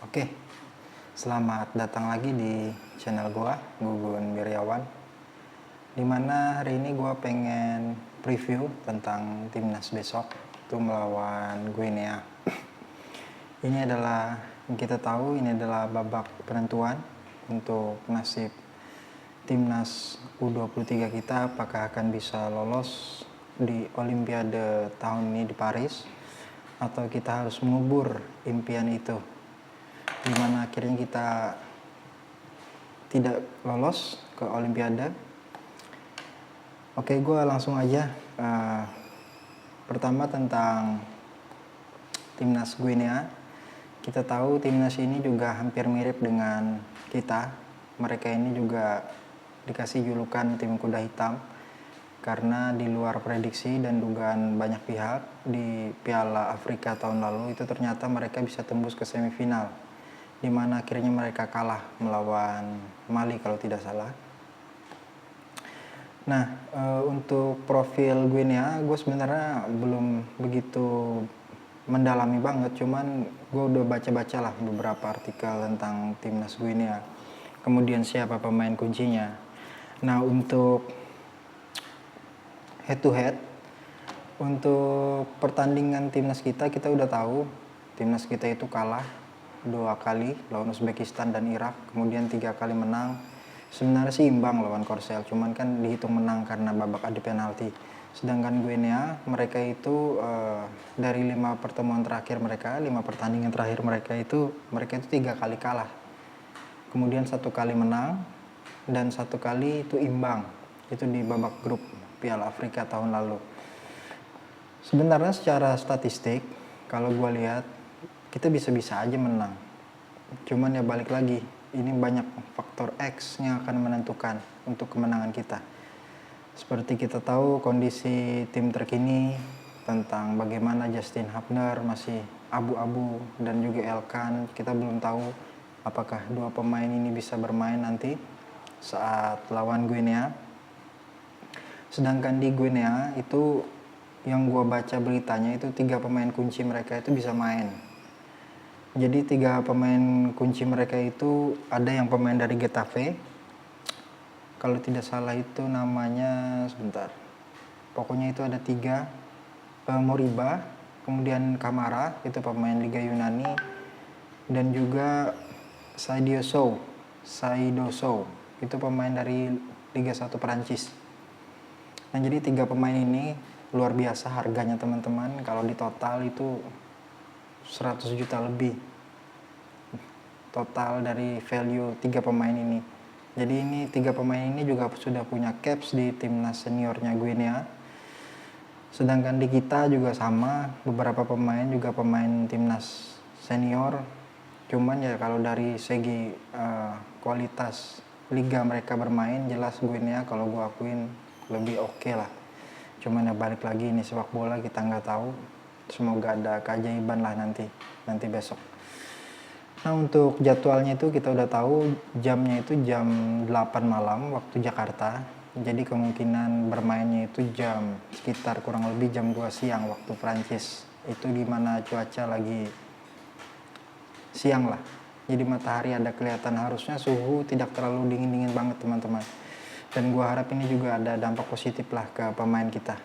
Oke, selamat datang lagi di channel gua, Gugun Wiryawan. Dimana hari ini gua pengen preview tentang timnas besok itu melawan Guinea. Ini adalah yang kita tahu, ini adalah babak penentuan untuk nasib timnas U23 kita, apakah akan bisa lolos di Olimpiade tahun ini di Paris atau kita harus mengubur impian itu, dimana akhirnya kita tidak lolos ke Olimpiade. Oke, gue langsung aja. Pertama tentang timnas Guinea. Kita tahu timnas ini juga hampir mirip dengan kita. Mereka ini juga dikasih julukan tim kuda hitam karena di luar prediksi dan dugaan banyak pihak di Piala Afrika tahun lalu itu ternyata mereka bisa tembus ke semifinal, di mana akhirnya mereka kalah melawan Mali kalau tidak salah. Nah, untuk profil Guinea, gue sebenarnya belum begitu mendalami banget, cuman gue udah baca-baca lah beberapa artikel tentang timnas Guinea. Kemudian siapa pemain kuncinya. Nah, untuk head to head, untuk pertandingan timnas kita udah tahu timnas kita itu kalah 2 kali lawan Uzbekistan dan Irak, kemudian 3 kali menang. Sebenarnya sih imbang lawan Korsel, cuman kan dihitung menang karena babak adu penalti. Sedangkan Guinea, mereka itu dari 5 pertemuan terakhir mereka, 5 pertandingan terakhir mereka itu 3 kali kalah. Kemudian 1 kali menang dan 1 kali itu imbang. Itu di babak grup Piala Afrika tahun lalu. Sebenarnya secara statistik, kalau gue lihat, kita bisa-bisa aja menang. Cuman ya balik lagi, ini banyak faktor X yang akan menentukan untuk kemenangan kita. Seperti kita tahu kondisi tim terkini tentang bagaimana Justin Hubner masih abu-abu dan juga Elkan, kita belum tahu apakah 2 pemain ini bisa bermain nanti saat lawan Guinea. Sedangkan di Guinea itu yang gua baca beritanya itu 3 pemain kunci mereka itu bisa main. Jadi 3 pemain kunci mereka itu ada yang pemain dari Getafe. Kalau tidak salah itu namanya, sebentar. Pokoknya itu ada 3. Moriba, kemudian Kamara, itu pemain Liga Yunani. Dan juga Saido Sow, itu pemain dari Liga 1 Perancis. Nah, jadi 3 pemain ini luar biasa harganya teman-teman. Kalau di total itu 100 juta lebih total dari value 3 pemain ini. Jadi ini 3 pemain ini juga sudah punya caps di timnas seniornya Guinea. Sedangkan di kita juga sama, beberapa pemain juga pemain timnas senior. Cuman ya kalau dari segi kualitas liga mereka bermain, jelas Guinea kalau gue akuin lebih oke lah. Cuman ya balik lagi, ini sepak bola kita nggak tahu. Semoga ada keajaiban lah nanti besok. Nah, untuk jadwalnya itu kita udah tahu jamnya itu jam 8 malam waktu Jakarta. Jadi kemungkinan bermainnya itu jam sekitar kurang lebih jam 2 siang waktu Prancis. Itu dimana cuaca lagi siang lah. Jadi matahari ada kelihatan, harusnya suhu tidak terlalu dingin-dingin banget teman-teman. Dan gua harap ini juga ada dampak positif lah ke pemain kita.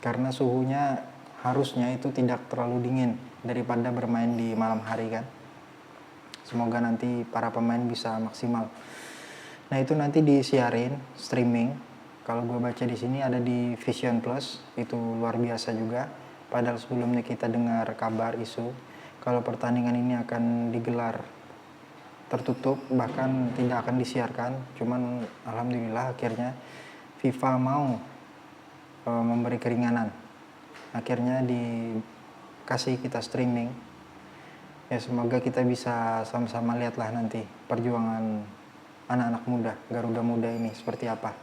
Karena suhunya harusnya itu tidak terlalu dingin daripada bermain di malam hari kan. Semoga nanti para pemain bisa maksimal. Nah, itu nanti disiarin streaming. Kalau gue baca di sini ada di Vision Plus, itu luar biasa juga. Padahal sebelumnya kita dengar kabar isu kalau pertandingan ini akan digelar tertutup, bahkan tidak akan disiarkan. Cuman alhamdulillah akhirnya FIFA mau memberi keringanan. Akhirnya dikasih kita streaming. Ya, semoga kita bisa sama-sama lihatlah nanti perjuangan anak-anak muda, Garuda Muda ini seperti apa.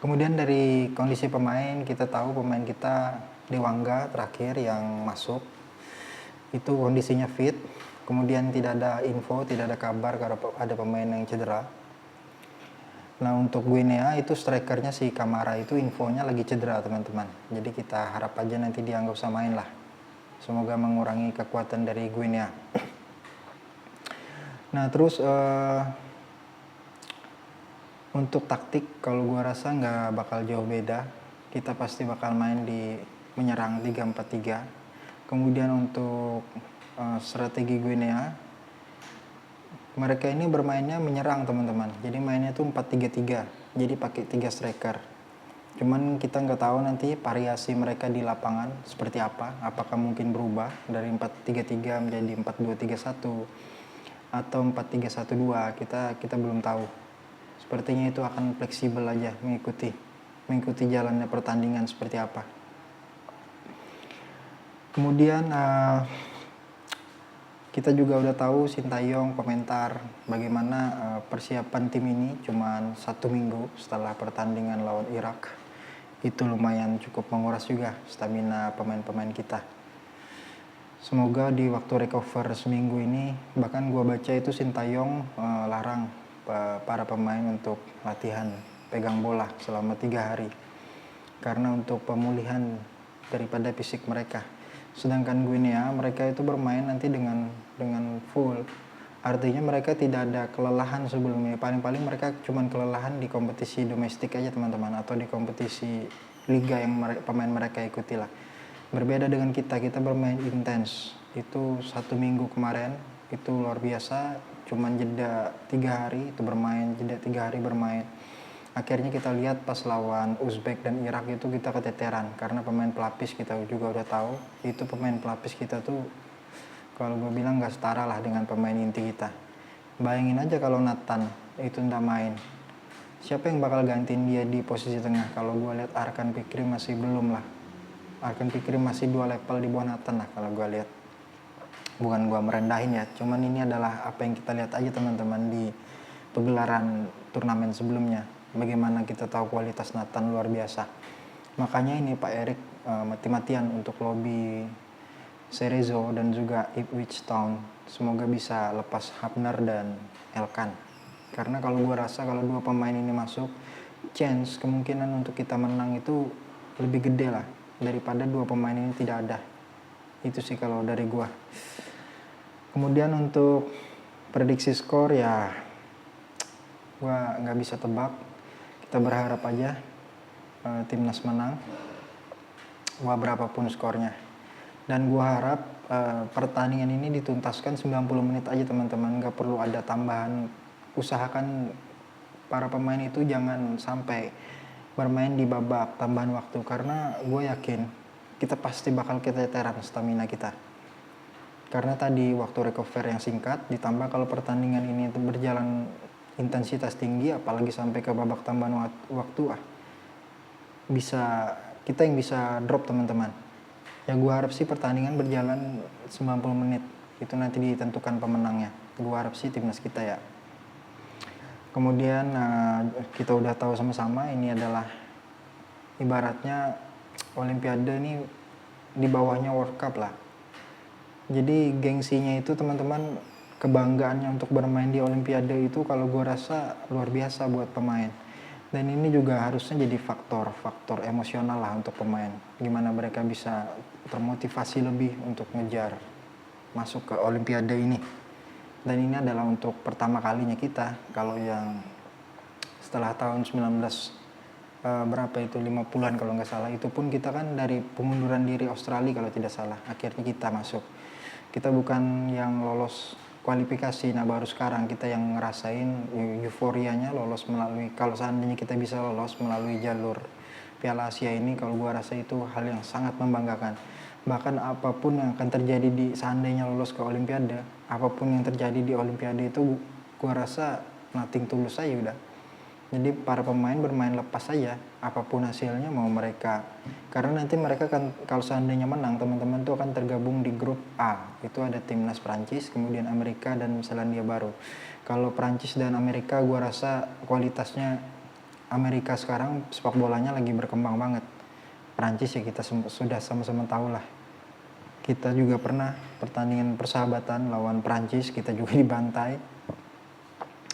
Kemudian dari kondisi pemain, kita tahu pemain kita Dewangga terakhir yang masuk itu kondisinya fit. Kemudian tidak ada info, tidak ada kabar kalau ada pemain yang cedera. Nah, untuk Guinea itu strikernya si Kamara itu infonya lagi cedera teman-teman. Jadi kita harap aja nanti dia nggak usah main lah. Semoga mengurangi kekuatan dari Guinea. Nah terus untuk taktik kalau gua rasa nggak bakal jauh beda. Kita pasti bakal main di menyerang 3-4-3. Kemudian untuk strategi Guinea, mereka ini bermainnya menyerang teman-teman. Jadi mainnya tuh 4-3-3. Jadi pakai 3 striker. Cuman kita nggak tahu nanti variasi mereka di lapangan seperti apa. Apakah mungkin berubah dari 4-3-3 menjadi 4-2-3-1 atau 4-3-1-2. Kita belum tahu. Sepertinya itu akan fleksibel aja mengikuti jalannya pertandingan seperti apa. Kemudian kita juga udah tahu Sintayong komentar bagaimana persiapan tim ini cuman 1 minggu setelah pertandingan lawan Irak. Itu lumayan cukup menguras juga stamina pemain-pemain kita. Semoga di waktu recover seminggu ini, bahkan gua baca itu Sintayong larang para pemain untuk latihan pegang bola selama 3 hari. Karena untuk pemulihan daripada fisik mereka. Sedangkan Guinea mereka itu bermain nanti dengan full. Artinya mereka tidak ada kelelahan sebelumnya. Paling-paling mereka cuma kelelahan di kompetisi domestik aja teman-teman, atau di kompetisi liga yang pemain mereka ikuti lah. Berbeda dengan kita bermain intens. Itu 1 minggu kemarin itu luar biasa. Cuman jeda 3 hari itu bermain, jeda 3 hari bermain. Akhirnya kita lihat pas lawan Uzbek dan Irak itu kita keteteran karena pemain pelapis kita juga udah tahu itu pemain pelapis kita tuh kalau gue bilang nggak setara lah dengan pemain inti kita. Bayangin aja kalau Nathan itu nggak main, siapa yang bakal gantiin dia di posisi tengah? Kalau gue lihat Arkan Fikri masih belum lah. Arkan Fikri masih 2 level di bawah Nathan lah kalau gue lihat. Bukan gue merendahin ya, cuman ini adalah apa yang kita lihat aja teman-teman di pegelaran turnamen sebelumnya. Bagaimana kita tahu kualitas Nathan luar biasa. Makanya ini Pak Erik mati-matian untuk lobby Cerezo dan juga Ipswich Town. Semoga bisa lepas Hapner dan Elkan. Karena kalau gue rasa kalau 2 pemain ini masuk, chance kemungkinan untuk kita menang itu lebih gede lah daripada 2 pemain ini tidak ada. Itu sih kalau dari gue. Kemudian untuk prediksi skor ya gue nggak bisa tebak. Kita berharap aja timnas menang, berapapun skornya. Dan gue harap pertandingan ini dituntaskan 90 menit aja teman-teman, nggak perlu ada tambahan. Usahakan para pemain itu jangan sampai bermain di babak tambahan waktu, karena gue yakin kita pasti bakal keteteran stamina kita. Karena tadi waktu recover yang singkat, ditambah kalau pertandingan ini berjalan intensitas tinggi, apalagi sampai ke babak tambahan waktu, kita yang bisa drop teman-teman. Ya gue harap sih pertandingan berjalan 90 menit, itu nanti ditentukan pemenangnya. Gue harap sih timnas kita ya. Kemudian kita udah tahu sama-sama ini adalah ibaratnya Olimpiade ini di bawahnya World Cup lah. Jadi gengsinya itu teman-teman, kebanggaannya untuk bermain di Olimpiade itu kalau gue rasa luar biasa buat pemain. Dan ini juga harusnya jadi faktor emosional lah untuk pemain. Gimana mereka bisa termotivasi lebih untuk ngejar masuk ke Olimpiade ini. Dan ini adalah untuk pertama kalinya kita. Kalau yang setelah tahun 50-an kalau nggak salah, itu pun kita kan dari pengunduran diri Australia kalau tidak salah, akhirnya kita masuk. Kita bukan yang lolos kualifikasi, nah baru sekarang kita yang ngerasain euforianya lolos melalui, kalau seandainya kita bisa lolos melalui jalur Piala Asia ini, kalau gua rasa itu hal yang sangat membanggakan. Bahkan apapun yang akan terjadi seandainya lolos ke Olimpiade, apapun yang terjadi di Olimpiade itu gua rasa nothing tulus aja udah. Jadi para pemain bermain lepas saja, apapun hasilnya mau mereka. Karena nanti mereka kan kalau seandainya menang, teman-teman tuh akan tergabung di grup A. Itu ada timnas Prancis, kemudian Amerika dan Selandia Baru. Kalau Prancis dan Amerika, gua rasa kualitasnya Amerika sekarang sepak bolanya lagi berkembang banget. Prancis ya kita sudah sama-sama tahu lah. Kita juga pernah pertandingan persahabatan lawan Prancis, kita juga dibantai.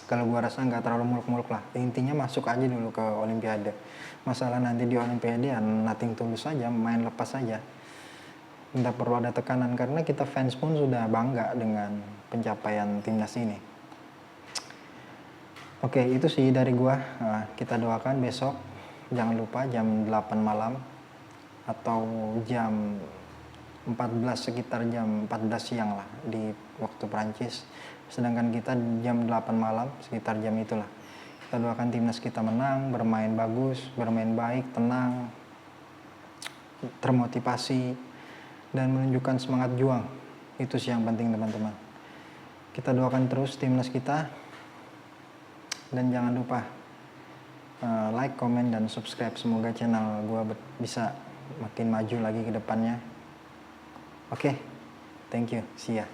Kalau gua rasa nggak terlalu muluk-muluk lah. Intinya masuk aja dulu ke Olimpiade. Masalah nanti di Olimpiade ya nothing tulus saja, main lepas saja. Tidak perlu ada tekanan karena kita fans pun sudah bangga dengan pencapaian timnas ini. Oke, itu sih dari gua. Kita doakan besok jangan lupa jam 8 malam atau jam 14, sekitar jam 14 siang lah di waktu Prancis. Sedangkan kita jam 8 malam, sekitar jam itulah. Kita doakan timnas kita menang, bermain bagus, bermain baik, tenang, termotivasi, dan menunjukkan semangat juang. Itu sih yang penting teman-teman. Kita doakan terus timnas kita. Dan jangan lupa like, comment, dan subscribe. Semoga channel gua bisa makin maju lagi ke depannya. Oke, thank you, see ya.